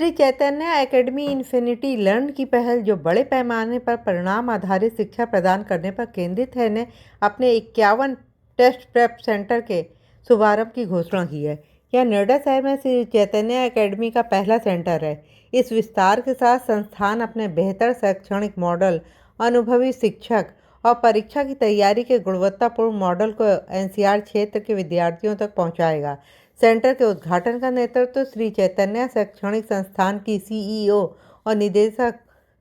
Shri Chaitanya academy infinity learn की पहल, जो बड़े पैमाने पर परिणाम आधारित शिक्षा प्रदान करने पर केंद्रित है, ने अपने 51 टेस्ट प्रेप सेंटर के शुभारंभ की घोषणा की है। यह नोएडा शहर में श्री चैतन्य एकेडमी का पहला सेंटर है। इस विस्तार के साथ संस्थान अपने बेहतर शैक्षणिक मॉडल, अनुभवी शिक्षक और परीक्षा की तैयारी के गुणवत्तापूर्ण मॉडल को एनसीआर क्षेत्र के विद्यार्थियों तक पहुंचाएगा। सेंटर के उद्घाटन का नेतृत्व श्री चैतन्य शैक्षणिक संस्थान की सीईओ और निदेशक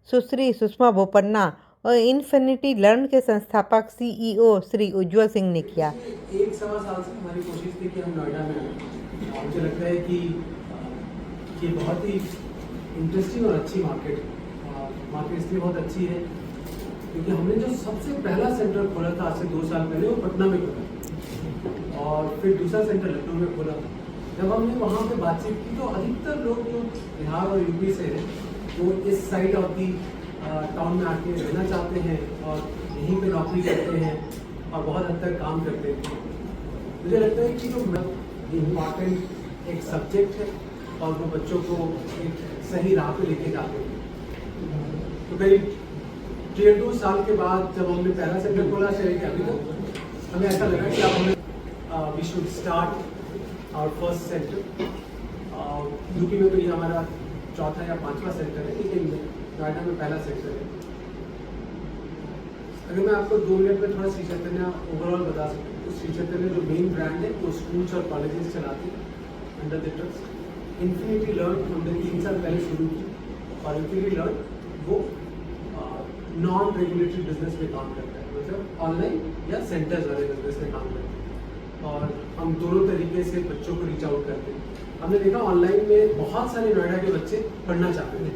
सुश्री सुषमा बोपन्ना और इन्फिनिटी लर्न के संस्थापक सीईओ श्री उज्ज्वल सिंह ने किया। एक सवा साल से हमारी कोशिश थी कि हम नोएडा में आए। मुझे लगता है कि ये बहुत ही इंटरेस्टिंग और अच्छी मार्केट इसलिए बहुत अच्छी है क्योंकि हमने जो सबसे पहला सेंटर खोला था आज से 2 साल पहले, वो पटना में खोला और फिर दूसरा सेंटर लखनऊ में खोला। जब हमने वहाँ पे बातचीत की तो अधिकतर लोग जो बिहार और यूपी से हैं वो इस साइड ऑफ दी टाउन में आके रहना चाहते हैं और यहीं पे नौकरी करते हैं और बहुत हद तक काम करते हैं। मुझे लगता है कि जो इम्पॉर्टेंट एक सब्जेक्ट है और वो बच्चों को एक सही राह पे लेके जाते हैं। तो करीब 1.5 साल के बाद जब हमने पहला सेंटर खोला शहर के, अभी तक हमें ऐसा लगा कि अब हमें we should start our first centre. UP में तो ये हमारा चौथा या 5वां सेंटर है, लेकिन नोएडा में पहला सेंटर है। अगर मैं आपको 2 मिनट में थोड़ा श्री चैतन्य ओवरऑल बता सकूँ तो श्री चैतन्य जो मेन ब्रांड है वो स्कूल्स और कॉलेजेस चलाते हैं under the trust. Infinity learn हमने 3 साल पहले शुरू की और इन्फिनिटी लर्न वो नॉन रेगुलेटरी बिजनेस में काम करता है, मतलब ऑनलाइन या सेंटर्स वाले बिजनेस में काम करता है और हम दोनों तरीके से बच्चों को रीच आउट करते हैं। हमने देखा ऑनलाइन में बहुत सारे नोएडा के बच्चे पढ़ना चाहते थे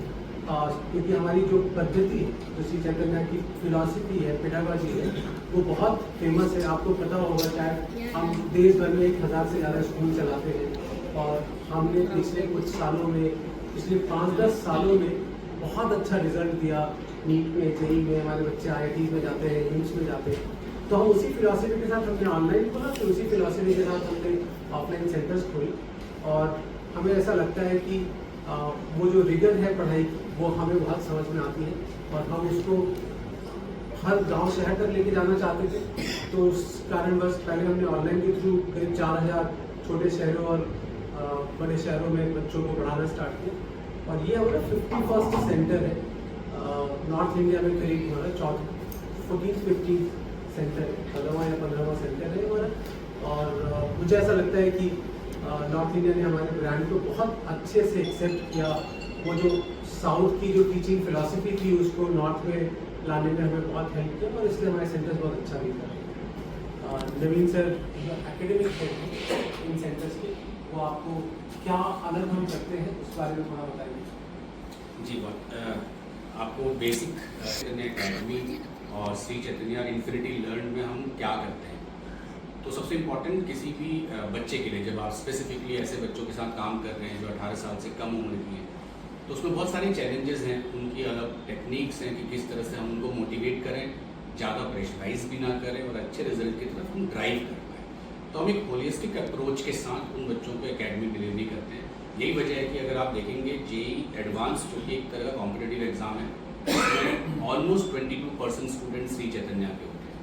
क्योंकि हमारी जो पद्धति है, जो श्री चैतन्य की फिलॉसफी है, पेडागॉजी है, वो बहुत फेमस है। आपको पता होगा शायद हम देश भर में 1000 से ज़्यादा स्कूल चलाते हैं और हमने पिछले कुछ सालों में, पिछले 5-10 सालों में बहुत अच्छा रिजल्ट दिया। नीट में, जेई में हमारे बच्चे IIT में जाते हैं, एम्स में जाते हैं। तो हम उसी फिलॉसफी के साथ हमने ऑनलाइन खोला, तो उसी फिलॉसफी के साथ हमने ऑफलाइन सेंटर्स खोले और हमें ऐसा लगता है कि वो जो रिगर है पढ़ाई की वो हमें बहुत समझ में आती है और हम उसको हर गांव शहर तक लेके जाना चाहते थे। तो उस कारणवश पहले हमने ऑनलाइन के थ्रू करीब 4000 छोटे शहरों और बड़े शहरों में बच्चों को पढ़ाना स्टार्ट किया और ये हमारा 51st सेंटर है। नॉर्थ इंडिया में करीब हमारा 14th-15th सेंटर है, 14वां या 15वां सेंटर है हमारा। और मुझे ऐसा लगता है कि नॉर्थ इंडिया ने हमारे ब्रांड को बहुत अच्छे से एक्सेप्ट किया। वो जो साउथ की जो टीचिंग फिलॉसफी थी उसको नॉर्थ में लाने में हमें बहुत हेल्प किया और इसलिए हमारे सेंटर्स बहुत अच्छा भी कर। नवीन सर एकेडमिक है इन सेंटर्स के, वो आपको क्या अलग हम करते हैं उस बारे में थोड़ा बताइए। जी, आपको बेसिक एकेडमी और श्री चैतन्य इन्फिनिटी लर्न में हम क्या करते हैं। तो सबसे इम्पॉर्टेंट किसी भी बच्चे के लिए, जब आप स्पेसिफिकली ऐसे बच्चों के साथ काम कर रहे हैं जो 18 साल से कम उम्र की हैं, तो उसमें बहुत सारे चैलेंजेस हैं, उनकी अलग टेक्निक्स हैं कि किस तरह से हम उनको मोटिवेट करें, ज़्यादा प्रेशराइज भी ना करें और अच्छे रिजल्ट की तरफ हम ड्राइव कर पाएँ। तो हम एक होलिस्टिक अप्रोच के साथ उन बच्चों को एकेडमी डिलीवरी करते हैं। यही वजह है कि अगर आप देखेंगे जेई एडवांस जो कि एक तरह का कॉम्पिटिटिव एग्जाम है, उसमें ऑलमोस्ट 22% स्टूडेंट श्री चैतन्य के होते हैं।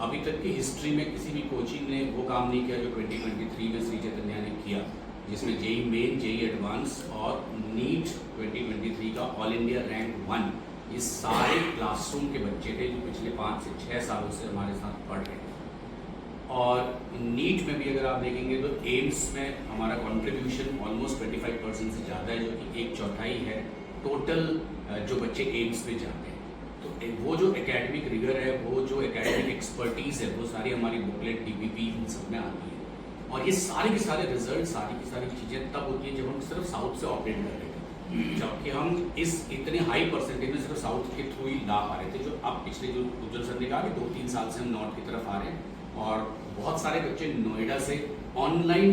अभी तक की हिस्ट्री में किसी भी कोचिंग ने वो काम नहीं किया जो 2023 में श्री चैतन्य ने किया, जिसमें जेई मेन, जेई एडवांस और नीट 2023 का ऑल इंडिया रैंक 1, ये सारे क्लासरूम के बच्चे थे जो पिछले 5 से 6 सालों से हमारे साथ पढ़ रहे थे। और नीट में भी अगर आप देखेंगे तो एम्स में हमारा कंट्रीब्यूशन ऑलमोस्ट 25% से ज़्यादा है, जो कि 1/4 है टोटल जो बच्चे एम्स में जाते हैं। तो वो जो एकेडमिक रिगर है, वो जो एकेडमिक एक्सपर्टीज़ है, वो सारी हमारी बुकलेट, DPP इन सब में आती है। और ये सारे के सारे रिजल्ट, सारी की सारी चीज़ें तब होती हैं जब हम सिर्फ साउथ से ऑपरेट कर रहे थे, जबकि हम इस इतने हाई परसेंटेज में सिर्फ साउथ के थ्रू ही ला पा रहे थे। जो अब पिछले जो उज्ज्वल सर ने कहा कि 2-3 साल से हम नॉर्थ की तरफ आ रहे हैं और बहुत सारे बच्चे नोएडा से ऑनलाइन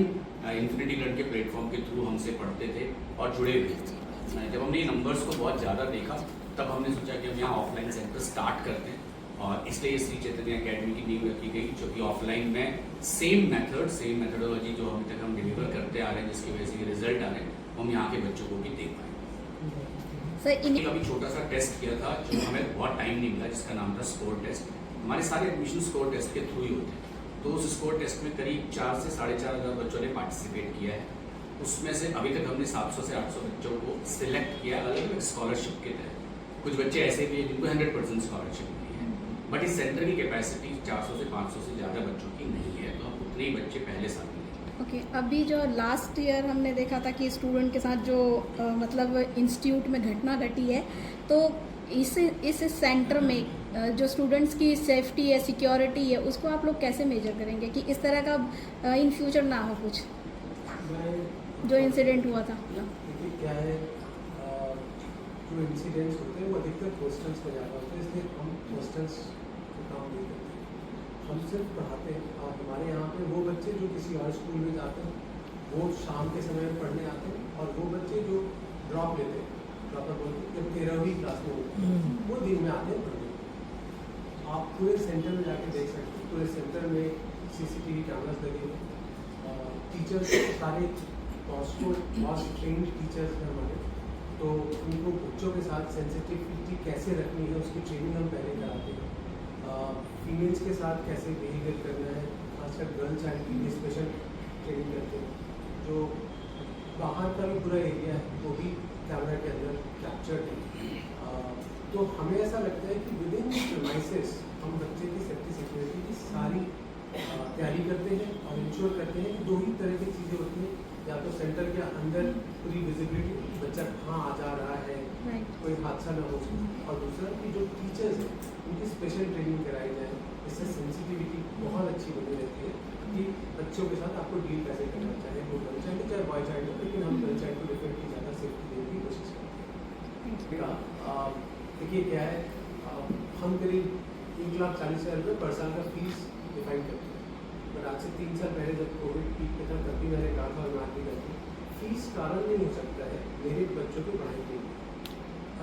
इन्फिनिटी लर्न के प्लेटफॉर्म के थ्रू हमसे पढ़ते थे और जुड़े हुए थे। जब हमने ये नंबर्स को बहुत ज़्यादा देखा तब हमने सोचा कि हम यहाँ ऑफलाइन सेंटर स्टार्ट करते हैं और इसलिए श्री चैतन्य एकेडमी की नींव रखी गई, जो कि ऑफलाइन में सेम मेथडोलॉजी जो अभी तक हम डिलीवर करते आ रहे हैं, जिसकी वजह से रिजल्ट आ रहे हैं, हम यहाँ के बच्चों को भी दे पाएँ। सर इन एक अभी छोटा सा टेस्ट किया था जो हमें बहुत टाइम नहीं मिला, जिसका नाम था स्कोर टेस्ट। हमारे सारे एडमिशन स्कोर टेस्ट के थ्रू ही होते हैं। तो उस स्कोर टेस्ट में करीब 4 से 4,500 बच्चों ने पार्टिसिपेट किया है। उसमें से अभी तक हमने 700 से 800 बच्चों को सिलेक्ट किया अलग अलग स्कॉलरशिप के तहत। कुछ बच्चे ऐसे भी हैं जिनको 100% स्कॉलरशिप मिली है, बट इस सेंटर की कैपेसिटी 400 से 500 से ज़्यादा बच्चों की नहीं है, तो हम उतने ही बच्चे पहले साल में लेंगे। ओके अभी जो लास्ट ईयर हमने देखा था कि स्टूडेंट के साथ जो मतलब इंस्टीट्यूट में घटना घटी है, तो इस सेंटर में जो स्टूडेंट्स की सेफ्टी है, सिक्योरिटी है, उसको आप लोग कैसे मेजर करेंगे कि इस तरह का इन फ्यूचर ना हो कुछ जो इंसिडेंट हुआ था? देखिए क्या है, जो इंसिडेंट्स होते हैं वो अधिकतर हॉस्टल्स में ज़्यादा होते हैं, इसलिए हम हॉस्टल्स को काम नहीं करते। हम सिर्फ पढ़ाते हैं। और हमारे यहाँ पे वो बच्चे जो किसी और स्कूल में जाते हैं वो शाम के समय में पढ़ने आते हैं, और वो बच्चे जो ड्रॉप लेते हैं, ड्रॉपर बोलते हैं, जब 13वीं क्लास में होते हैं वो दिन में आते हैं पढ़ने। आप पूरे सेंटर में जाके देख सकते हैं, पूरे सेंटर में CCTV कैमरास लगे हुए, टीचर्स सारे बहुत ट्रेंड टीचर्स हैं हमारे, तो उनको बच्चों के साथ सेंसिटिविटी कैसे रखनी है उसकी ट्रेनिंग हम पहले कराते हैं। फीमेल्स के साथ कैसे बिहेवियर करना है, खासकर गर्ल चाइल्ड के लिए स्पेशल ट्रेनिंग करते हैं। जो बाहर का भी पूरा एरिया है वो भी कैमरा के अंदर कैप्चर्ड है। तो हमें ऐसा लगता है कि विद इन प्रीमाइसेस हम बच्चे की सेफ्टी सिक्योरिटी की सारी तैयारी करते हैं और इंश्योर करते हैं कि दो ही तरह की चीज़ें होती हैं, या तो सेंटर के अंदर पूरी विजिबिलिटी, बच्चा कहाँ आ जा रहा है, कोई हादसा ना हो, और दूसरा कि जो टीचर्स हैं उनकी स्पेशल ट्रेनिंग कराई जाए, इससे सेंसिटिविटी बहुत अच्छी बनी रहती है कि बच्चों के साथ आपको डील कैसे करना, चाहे वो गर्ल चाइल्ड हो चाहे बॉय चाइल्ड हो, लेकिन हम गर्ल चाइल्ड को डेफिनेटली ज़्यादा सेफ्टी देने की कोशिश करते हैं। देखिए क्या है, हम करीब 1,40,000 रुपये पर साल का फीस डिफाइन करते हैं, बट आज से 3 साल पहले जब कोविड पीक पे था तब भी मैंने कहा था और मैं भी करती फीस कारण नहीं हो सकता है मेरे बच्चों की पढ़ाई के लिए।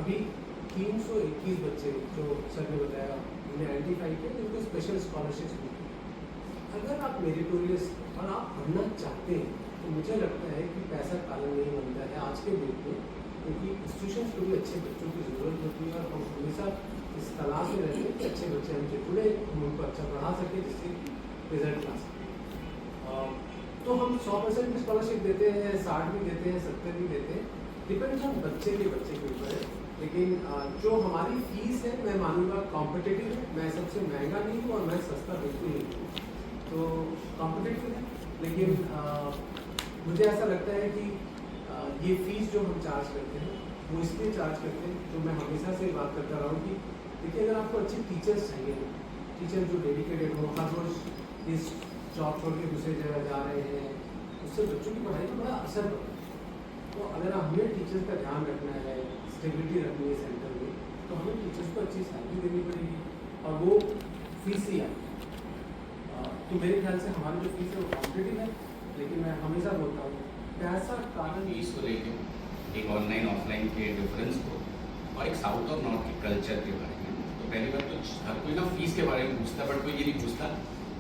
अभी 321 बच्चे जो सर ने बताया उन्हें आइडेंटिफाई किया जिनको स्पेशल स्कॉलरशिप मिलती है। अगर आप मेरिटोरियस और आप पढ़ना चाहते हैं तो मुझे लगता है कि पैसा कारण नहीं बनता है आज के डेट में, क्योंकि इंस्टीट्यूशन को भी अच्छे बच्चों की ज़रूरत होती है, और हम हमेशा इस तलाश में रहते हैं कि अच्छे बच्चे हमसे जुड़े, हम उनको अच्छा पढ़ा सकें जिससे रिजल्ट ला सकें। तो हम 100% की स्कॉलरशिप देते हैं, 60 भी देते हैं, 70 भी देते हैं, डिपेंड्स ऑन बच्चे के ऊपर है। लेकिन जो हमारी फीस है मैं मानूंगा कॉम्पिटिटिव है, मैं सबसे महंगा नहीं हूँ और मैं सस्ता बिल्कुल नहीं हूँ, तो कॉम्पिटिटिव है। लेकिन मुझे ऐसा लगता है कि ये फीस जो हम चार्ज करते हैं वो इसलिए चार्ज करते हैं, जो मैं हमेशा से बात करता रहा हूँ कि देखिए अगर आपको अच्छे टीचर्स चाहिए, टीचर जो डेडिकेटेड हो, हर रोज़ इस जॉब छोड़ के दूसरी जगह जा रहे हैं, उससे बच्चों की पढ़ाई पर बड़ा असर पड़ता है। तो अगर हमें टीचर्स का ध्यान रखना है, स्टेबिलिटी रखनी है सेंटर में, तो हमें टीचर्स को अच्छी सैलरी देनी पड़ेगी, और वो फीस ही आती। तो मेरे ख्याल से हमारी जो फीस है वो कॉम्पिटिटिव है, लेकिन मैं हमेशा बोलता हूँ पैसा कारण फीस को लेके एक ऑनलाइन ऑफलाइन के डिफरेंस को और एक साउथ और नॉर्थ के कल्चर के बारे में, तो पहली बात तो हर कोई ना फीस के बारे में पूछता, बट कोई ये नहीं पूछता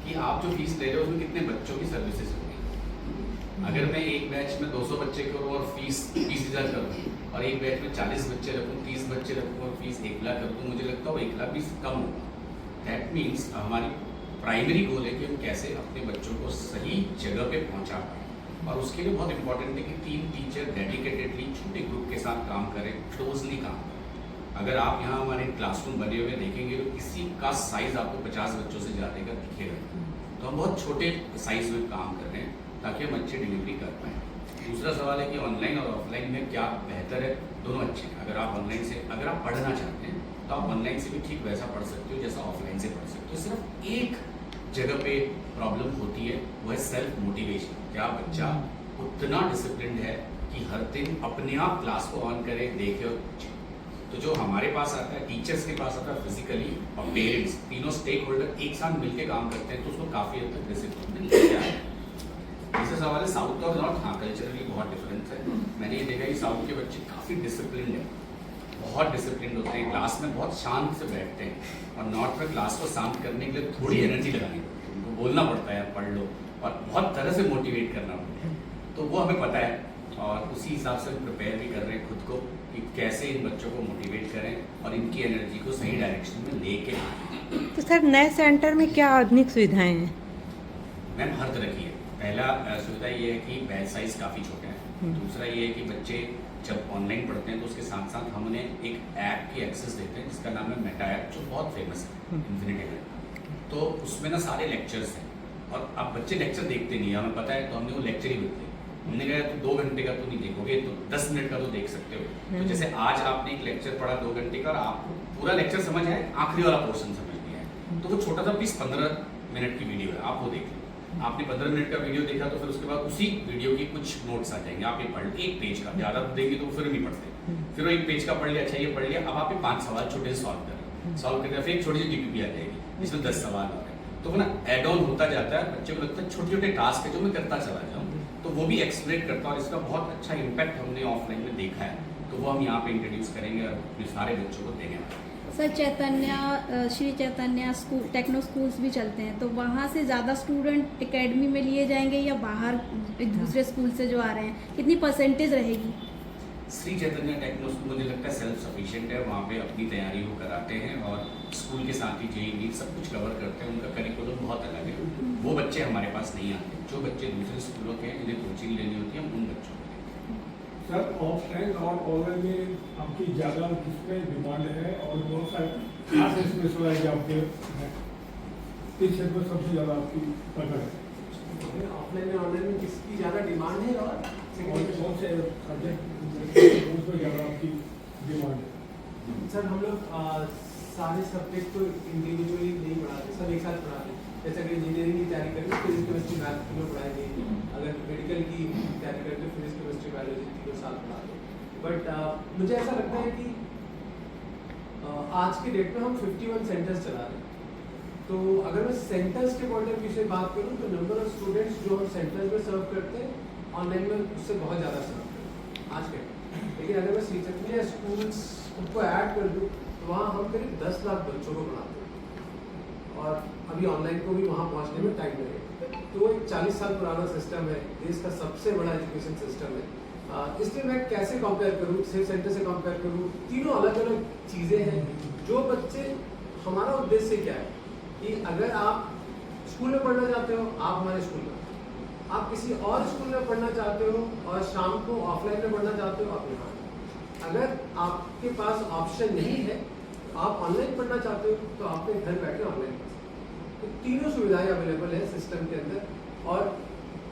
कि आप जो फीस ले रहे हो उसमें कितने बच्चों की सर्विसेज होंगी। अगर मैं एक बैच में 200 बच्चे करूँ और फीस 20,000 करूँ, और एक बैच में 40 बच्चे रखूँ, 30 बच्चे रखूँ और फीस 1 लाख रखूँ, मुझे लगता है वो 1 लाख भी कम होगा। दैट मीन्स हमारी प्राइमरी गोल है कि हम कैसे अपने बच्चों को सही जगह पे पहुंचा पाएँ, और उसके लिए बहुत इंपॉर्टेंट है कि 3 टीचर डेडिकेटेडली छोटे ग्रुप के साथ काम करें, क्लोजली काम करें। अगर आप यहाँ हमारे क्लासरूम बने हुए देखेंगे तो किसी का साइज़ आपको 50 बच्चों से ज़्यादा का दिखेगा, तो हम बहुत छोटे साइज़ में काम कर रहे हैं ताकि हम अच्छी डिलीवरी कर पाएँ। दूसरा सवाल है कि ऑनलाइन और ऑफलाइन में क्या बेहतर है, दोनों अच्छे हैं। अगर आप ऑनलाइन से अगर आप पढ़ना चाहते हैं तो आप ऑनलाइन से भी ठीक वैसा पढ़ सकते हो जैसा ऑफलाइन से पढ़ सकते हो। सिर्फ एक जगह पे प्रॉब्लम होती है, वो है सेल्फ मोटिवेशन। क्या बच्चा उतना डिसिप्लिन है कि हर दिन अपने आप क्लास को ऑन करे, देखे और पूछे। तो जो हमारे पास आता है, टीचर्स के पास आता है फिजिकली, और पेरेंट्स, तीनों स्टेक होल्डर एक साथ मिलकर काम करते हैं, तो उसको काफ़ी हद तक डिसिप्लिन मिल जाता है। तीसरा सवाल है साउथ और नॉर्थ। हाँ, कल्चरली बहुत डिफरेंस है। मैंने ये देखा कि साउथ के बच्चे काफ़ी डिसिप्लिन है, बहुत डिसिप्लिन होते हैं, क्लास में बहुत शांत से बैठते हैं, और नॉर्थ में क्लास को शांत करने के लिए थोड़ी एनर्जी लगानी पड़ती है, उनको बोलना पड़ता है पढ़ लो, और बहुत तरह से मोटिवेट करना पड़ता है। तो वो हमें पता है, और उसी हिसाब से हम प्रिपेयर भी कर रहे हैं खुद को कि कैसे इन बच्चों को मोटिवेट करें और इनकी एनर्जी को सही डायरेक्शन में लेके आएं। तो सर नए सेंटर में क्या आधुनिक सुविधाएं हैं? मैम हर तरह की है। पहला सुविधा ये है कि बैच साइज काफ़ी छोटे हैं। दूसरा ये है कि बच्चे जब ऑनलाइन पढ़ते हैं तो उसके साथ साथ हम उन्हें एक ऐप की एक्सेस देते हैं जिसका नाम है मेटा ऐप, जो बहुत फेमस है इन्फिनिटी लर्न। तो उसमें ना सारे लेक्चर्स हैं और अब बच्चे लेक्चर देखते नहीं है, हमें पता है, तो हमने वो लेक्चर ही देते हैं। हमने कहा तो 2 घंटे का तो नहीं देखोगे, तो 10 मिनट का तो देख सकते हो। तो जैसे आज आपने एक लेक्चर पढ़ा 2 घंटे का और आपको पूरा लेक्चर समझ आए, आखिरी वाला पोर्शन समझ लिया है, तो वो छोटा सा 15 मिनट की वीडियो है, आप वो देख लो। आपने 15 मिनट का वीडियो देखा तो फिर उसके बाद उसी वीडियो की कुछ नोट्स आ जाएंगे, आप ये पढ़, एक पेज का, ज़्यादा देंगे तो फिर नहीं पढ़ते। फिर वो एक पेज का पढ़ लिया, अच्छा ये पढ़ लिया, अब आप ये 5 सवाल छोटे से सॉल्व करें, सॉल्व करके फिर एक छोटी सी DPP आ जाएगी जिसमें 10 सवाल आ रहे हैं। तो वो ना एड ऑन होता जाता है, बच्चे को लगता है छोटे छोटे टास्क है जो मैं करता चला जाऊँ, तो वो भी एक्सप्लेन करता है और इसका बहुत अच्छा इम्पैक्ट हमने ऑफलाइन में देखा है। तो वो हम यहाँ पे इंट्रोड्यूस करेंगे और अपने सारे बच्चों को देंगे। Sir Shri Chaitanya school techno schools भी चलते हैं, तो वहाँ से ज़्यादा स्टूडेंट एकेडमी में लिए जाएंगे या बाहर दूसरे स्कूल से जो आ रहे हैं, कितनी परसेंटेज रहेगी? श्री चैतन्य टेक्नो स्कूल मुझे लगता है सेल्फ सफिशिएंट है, वहाँ पे अपनी तैयारी वो कराते हैं और स्कूल के साथ ही JEE नीट सब कुछ कवर करते हैं। उनका करिकुलम बहुत अलग है, वो बच्चे हमारे पास नहीं आते। जो बच्चे दूसरे स्कूलों के जिन्हें कोचिंग लेनी होती है, हम उन बच्चों को देते हैं। सर ऑफलाइन और ऑनलाइन में आपकी ज़्यादा किसमें डिमांड है और बहुत सारे खास स्पेशलाइज आपके हैं, किस क्षेत्र में सबसे ज़्यादा आपकी पकड़ है? ऑफलाइन में ऑनलाइन में किसकी ज़्यादा डिमांड है और कौन से सब्जेक्ट उसमें ज़्यादा आपकी डिमांड है? सर हम लोग सारे सब्जेक्ट को इंडिविजुअली नहीं पढ़ाते, सब एक साथ पढ़ाते हैं। जैसे अगर इंजीनियरिंग की तैयारी करें तो फिजिक्स केमिस्ट्री मैथ तीनों पढ़ाएंगे, अगर मेडिकल की तैयारी करें तो फिजिक्स केमिस्ट्री बायोलॉजी तीनों साथ पढ़ाते हैं। बट मुझे ऐसा लगता है कि आज के डेट में हम 51 सेंटर्स चला रहे हैं, तो अगर मैं सेंटर्स के पॉइंट ऑफ व्यू से बात करूँ तो नंबर ऑफ स्टूडेंट्स जो हम सेंटर्स में सर्व करते हैं ऑनलाइन में उससे बहुत ज़्यादा सर्व करते हैं आज के डेट। लेकिन अगर मैं श्री चैतन्य स्कूल्स को ऐड कर दूँ तो वहाँ हम करीब 10 लाख बच्चों को पढ़ाते हैं और अभी ऑनलाइन को भी वहाँ पहुँचने में टाइम लगेगा। तो वो एक 40 साल पुराना सिस्टम है, देश का सबसे बड़ा एजुकेशन सिस्टम है। इसलिए मैं कैसे कंपेयर करूँ, सिर्फ सेंटर से कंपेयर करूँ, तीनों अलग अलग चीज़ें हैं। जो बच्चे, हमारा उद्देश्य क्या है कि अगर आप स्कूल में पढ़ना चाहते हो आप हमारे स्कूल में, आप किसी और स्कूल में पढ़ना चाहते हो और शाम को ऑफलाइन में पढ़ना चाहते हो आप यहाँ। अगर आपके पास ऑप्शन नहीं है, आप ऑनलाइन पढ़ना चाहते हो तो आपने घर बैठे ऑनलाइन पढ़ सकते हो। तो तीनों सुविधाएं अवेलेबल है सिस्टम के अंदर और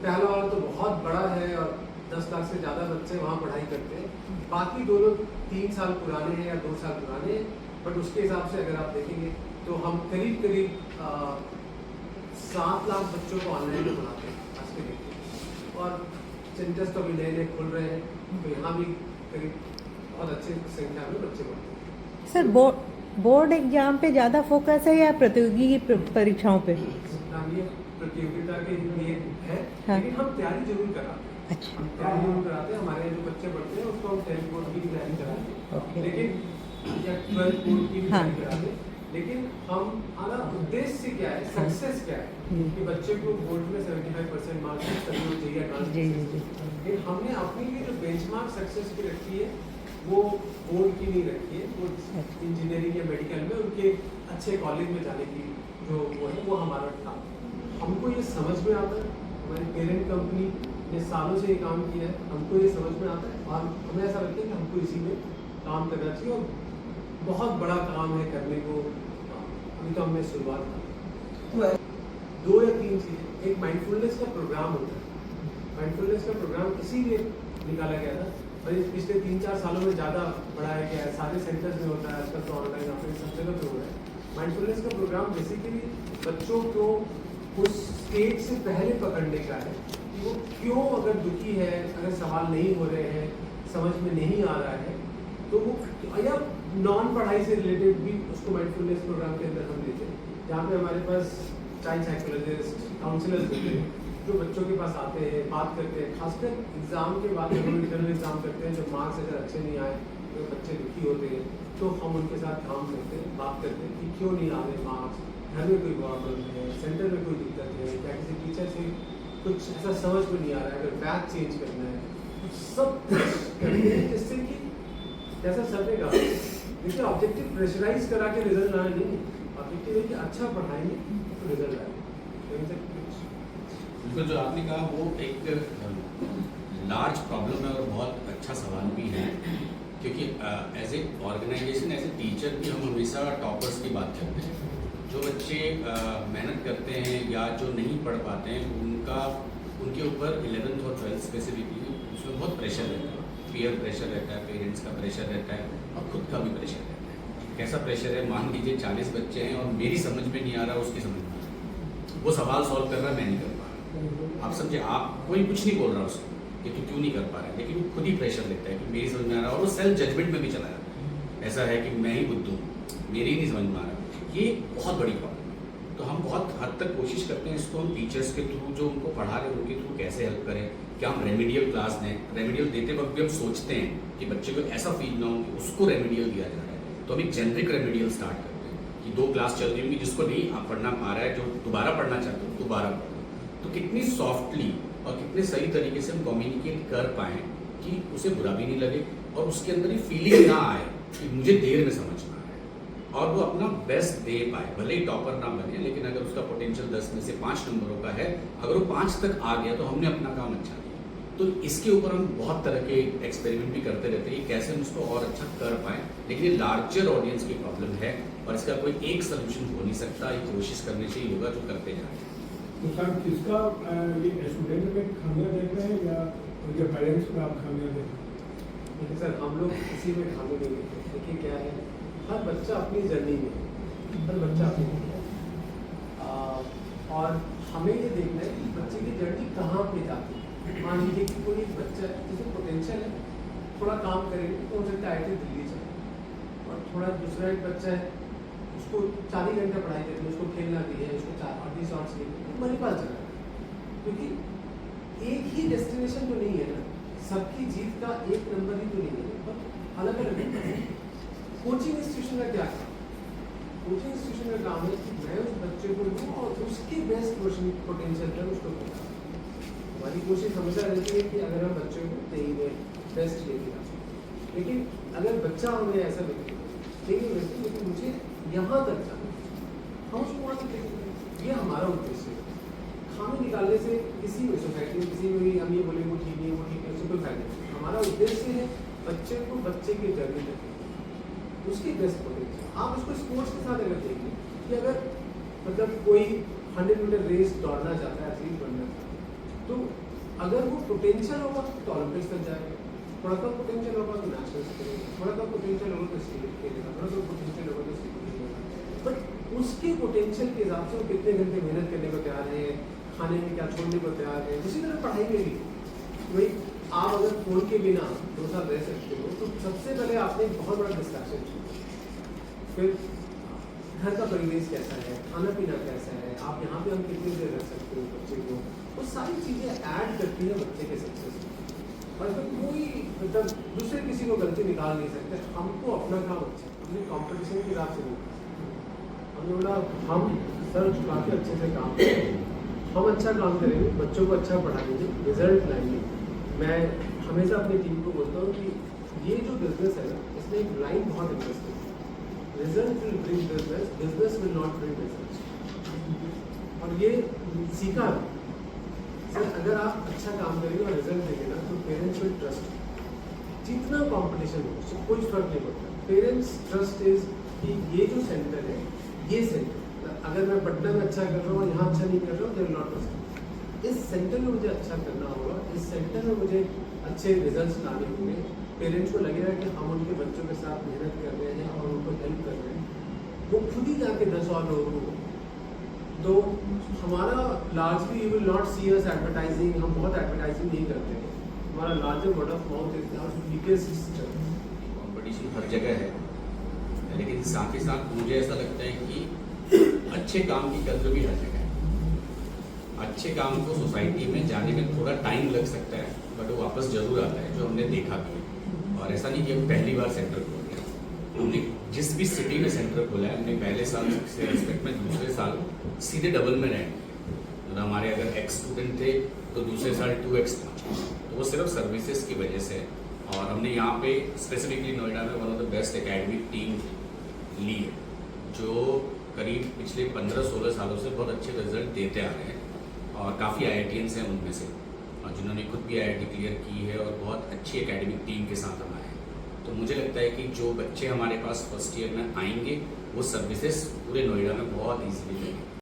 पहला वाला तो बहुत बड़ा है और 10 लाख से ज़्यादा बच्चे वहाँ पढ़ाई करते हैं। बाकी दो लोग 3 साल पुराने हैं या 2 साल पुराने हैं, बट उसके हिसाब से अगर आप देखेंगे तो हम करीब 7 लाख बच्चों को ऑनलाइन में पढ़ाते हैं आज के डेट। और सेंटर्स तो अभी नए नए खुल रहे हैं, तो यहाँ भी करीब बहुत अच्छी संख्या में बच्चे पढ़ते हैं। सर बोर्ड एग्जाम पे ज़्यादा फोकस है या प्रतियोगी परीक्षाओं पे? ये प्रतियोगिता के लिए है, हाँ। लेकिन हम तैयारी जरूर कराते हैं। अच्छा, हम तैयारी जरूर कराते हैं, हमारे जो बच्चे पढ़ते हैं उसको हम 10th बोर्ड की भी तैयारी कराते ओके। हैं, लेकिन या 12th बोर्ड की भी हाँ। तैयारी कराते हैं। लेकिन हमारा उद्देश्य क्या है, हाँ। सक्सेस क्या है कि बच्चे को बोर्ड में 75% मार्क्स तभी वो चाहिए एडवांस। जी जी जी। लेकिन हमने अपने लिए जो बेंचमार्क सक्सेस की रखी है वो बोर्ड की नहीं रखी है, वो इंजीनियरिंग या मेडिकल में उनके अच्छे कॉलेज में जाने की जो वो है वो हमारा था। हमको ये समझ में आता है, हमारी पेरेंट कंपनी ने सालों से ये काम किया है, हमको ये समझ में आता है और हमें ऐसा लगता है कि हमको इसी में काम करना चाहिए और बहुत बड़ा काम है करने को। अभी तो हमने शुरुआत की। 2 या 3 चीज़ें, एक माइंडफुलनेस का प्रोग्राम होता है। माइंडफुलनेस का प्रोग्राम इसीलिए निकाला गया था और पिछले 3-4 सालों में ज़्यादा बढ़ाया गया है, सारे सेंटर्स में होता है आजकल, तो ऑनलाइन ऑफलाइन सब जगह पे हो रहा है। माइंडफुलनेस का प्रोग्राम बेसिकली बच्चों को उस स्टेज से पहले पकड़ने का है कि वो क्यों, अगर दुखी है, अगर सवाल नहीं हो रहे हैं, समझ में नहीं आ रहा है, तो वो या नॉन पढ़ाई से रिलेटेड भी उसको माइंडफुलनेस प्रोग्राम के अंदर हम देते हैं, जहाँ पे हमारे पास चाइल्ड साइकोलॉजिस्ट, काउंसलर्स होते हैं जो बच्चों के पास आते हैं, बात करते हैं। खासकर एग्ज़ाम के बाद जब हम इंटरनल एग्ज़ाम करते हैं, जब मार्क्स अगर अच्छे नहीं आए तो बच्चे दुखी होते हैं, तो हम उनके साथ काम करते हैं, बात करते हैं कि क्यों नहीं आ रहे मार्क्स, घर में कोई प्रॉब्लम है, सेंटर में कोई दिक्कत है, क्या किसी टीचर से कुछ ऐसा समझ में नहीं आ रहा है, अगर बैच चेंज करना है, तो सब करते हैं जिससे कि कैसा सर ने कहा, देखिए ऑब्जेक्टिव प्रेशराइज करा के रिजल्ट लाना नहीं, ऑब्जेक्टिव है कि अच्छा पढ़ाएंगे तो रिजल्ट आएगा। बिल्कुल जो आपने कहा वो एक लार्ज प्रॉब्लम है और बहुत अच्छा सवाल भी है, क्योंकि as a organisation as a teacher भी हम हमेशा टॉपर्स की बात करते हैं। जो बच्चे मेहनत करते हैं या जो नहीं पढ़ पाते हैं उनके ऊपर 11th और 12th स्पेसिफिकली उसमें बहुत प्रेशर रहता है, पीयर प्रेशर रहता है, पेरेंट्स का प्रेशर रहता है और खुद का भी प्रेशर रहता है। कैसा प्रेशर है, मान लीजिए 40 बच्चे हैं और मेरी समझ में नहीं आ रहा, उसकी समझ में आ रहा, वो सवाल सॉल्व कर रहा है, मैं नहीं कर पा रहा। आप समझे, आप कोई कुछ नहीं बोल रहा उसको कि तू क्यों नहीं कर पा रहा है, लेकिन वो खुद ही प्रेशर लेता है कि मेरी समझ में आ रहा है, और वो सेल्फ जजमेंट में भी चला जाता है। ऐसा है कि मैं ही बुद्धू हूँ, मेरी ही नहीं समझ में आ रहा। ये बहुत बड़ी प्रॉब्लम है। तो हम बहुत हद तक कोशिश करते हैं इसको हम टीचर्स के थ्रू, जो उनको पढ़ा रहे हैं उनके थ्रू कैसे हेल्प करें, क्या हम रेमेडियल क्लास दें। रेमेडियल देते वक्त भी हम सोचते हैं कि बच्चे को ऐसा फील ना हो कि उसको रेमेडियल दिया जा रहा है, तो हम एक जेनरिक रेमेडियल स्टार्ट करते हैं कि 2 क्लास चल रही होंगी, जिसको नहीं आप पढ़ना पा रहा है, जो दोबारा पढ़ना चाहते हो दोबारा पढ़ो। तो कितनी सॉफ्टली और कितने सही तरीके से हम कम्युनिकेट कर पाएँ कि उसे बुरा भी नहीं लगे और उसके अंदर ये फीलिंग ना आए कि मुझे देर में समझ में आ रहा है, और वो अपना बेस्ट दे पाए। भले ही टॉपर ना बने, लेकिन अगर उसका पोटेंशियल 10 में से 5 नंबरों का है, अगर वो 5 तक आ गया तो हमने अपना काम अच्छा किया। तो इसके ऊपर हम बहुत तरह के एक्सपेरिमेंट भी करते रहते हैं, कैसे हम उसको और अच्छा कर पाएँ। लेकिन ये लार्जर ऑडियंस की प्रॉब्लम है और इसका कोई एक सोल्यूशन हो नहीं सकता। ये कोशिश करने से ही होगा जो करते जा रहे हैं। तो सर किसका ये स्टूडेंट में खामियां देख रहे हैं या उनके पेरेंट्स में आप खामियां देख रहे हैं? देखिए सर, हम लोग किसी में खामी नहीं देखते। देखिए क्या है, हर बच्चा अपनी जर्नी में, हर बच्चा अपनी और हमें ये देखना है कि बच्चे की जर्नी कहाँ पे जाती है। मान लीजिए कि कोई एक बच्चा है जिसमें पोटेंशियल है, थोड़ा काम करेंगे तो हो सकता है IIT दिल्ली जाए, और थोड़ा दूसरा एक बच्चा है उसको 40 घंटे पढ़ाई करनी है, उसको खेलना भी है, उसको 40 शॉर्ट्स लेनी है, मणिपाल चला है। क्योंकि एक ही डेस्टिनेशन तो नहीं है ना, सबकी जीत का एक नंबर ही तो नहीं है, अलग अलग है। कोचिंग इंस्टीट्यूशन का क्या काम? कोचिंग इंस्टीट्यूशन का काम है कि मैं उस बच्चे को लूँ और उसके बेस्ट पोटेंशियल पर उसको बताऊँ। हमारी कोशिश हमेशा रहती है कि अगर हम बच्चों को तेई में बेस्ट लेके आ सकते, लेकिन अगर बच्चा हमें ऐसा लगे लेकिन मुझे यहाँ तक जाना, हम उसको वहाँ तक देखेंगे। ये हमारा उद्देश्य है। खामी निकालने से किसी भी सोसाइटी में, किसी में भी हम ये बोलेंगे वो ठीक नहीं, वो ठीक है, उससे कोई फायदा नहीं। हमारा उद्देश्य है बच्चे को बच्चे की जर्नी तक, उसकी बेस्ट पोटेंशियल। आप उसको स्पोर्ट्स के साथ अगर देखिए कि अगर मतलब कोई 100 मीटर रेस दौड़ना चाहता है, एथलीट बनना चाहता है, तो अगर वो पोटेंशियल होगा तो ओलंपिक्स तक जाएगा, थोड़ा कम पोटेंशियल होगा तो नेशनल्स करेगा, थोड़ा कम पोटेंशियल होगा तो स्टेट खेलेगा, थोड़ा कम पोटेंशियल होगा तो स्टेट खेलेगा। बट उसके पोटेंशियल के हिसाब से वो कितने घंटे मेहनत करने को तैयार है, खाने में क्या छोड़ने को तैयार है। उसी तरह पढ़ाई में भी भाई आप अगर फोन के बिना 2 साल रह सकते हो तो सबसे पहले आपने एक बहुत बड़ा डिस्ट्रैक्शन चुना। फिर घर का परिवेश कैसा है, खाना पीना कैसा है, आप यहाँ पे हम कितनी देर रख सकते हो बच्चे को, वो सारी चीज़ें ऐड करती है बच्चे के सक्सेस में। और इसमें कोई मतलब दूसरे किसी को गलती निकाल नहीं सकते। हमको अपना काम अच्छा, अपने कॉम्पिटिशन के हिसाब से नहीं, हमने बोला हम सर काफ़ी अच्छे से काम करेंगे, हम अच्छा काम करेंगे, बच्चों को अच्छा पढ़ाएंगे, रिजल्ट लाएंगे। मैं हमेशा अपनी टीम को बोलता हूँ कि ये जो बिजनेस है ना, इसमें एक लाइन बहुत इंटरेस्टिंग है, result will bring business, business will not bring result. और ये सीखा सर, अगर आप अच्छा काम करेंगे और रिजल्ट देंगे ना तो पेरेंट्स विल ट्रस्ट। जितना कंपटीशन हो उससे कोई फर्क नहीं पड़ता, पेरेंट्स ट्रस्ट इज कि ये जो सेंटर है, ये सेंटर अगर मैं पटना में अच्छा कर रहा हूँ, यहाँ अच्छा नहीं कर रहा हूँ, दे विल नॉट ट्रस्ट। इस सेंटर में मुझे अच्छा करना होगा, इस सेंटर में मुझे अच्छे रिजल्ट्स लाने होंगे। पेरेंट्स को लगेगा कि हम उनके बच्चों के साथ मेहनत कर रहे हैं और उनको हेल्प कर रहे हैं। वो खुद ही जाके 10 और लोगों को, तो हमारा largely you will not see us advertising, हम बहुत एडवर्टाइजिंग नहीं करते हैं। हमारा larger word of mouth is our biggest. Competition हर जगह है, लेकिन साथ ही साथ मुझे ऐसा लगता है कि अच्छे काम की कद्र भी हर जगह है। अच्छे काम को सोसाइटी में जाने में थोड़ा टाइम लग सकता है, बट वो वापस जरूर आता है, जो हमने देखा भी है। और ऐसा नहीं कि हम पहली बार सेंटर खोल दिया, हमने जिस भी सिटी में सेंटर खोला है, हमने पहले साल से रिस्पेक्ट में दूसरे साल सीधे डबल में रैंक, मतलब हमारे अगर X स्टूडेंट थे तो दूसरे साल 2X पहुँचे। तो वो सिर्फ सर्विसेज की वजह से, और हमने यहाँ पे स्पेसिफिकली नोएडा में one of the best academic team ली है, जो करीब पिछले 15-16 सालों से बहुत अच्छे रिजल्ट देते आ रहे हैं और काफ़ी IITians हैं उनमें से, और जिन्होंने खुद भी IIT क्लियर की है और बहुत अच्छी एकेडमिक टीम के साथ हम आए हैं। तो मुझे लगता है कि जो बच्चे हमारे पास फर्स्ट ईयर में आएंगे वो सर्विसेज पूरे नोएडा में बहुत ईजीली लेंगे।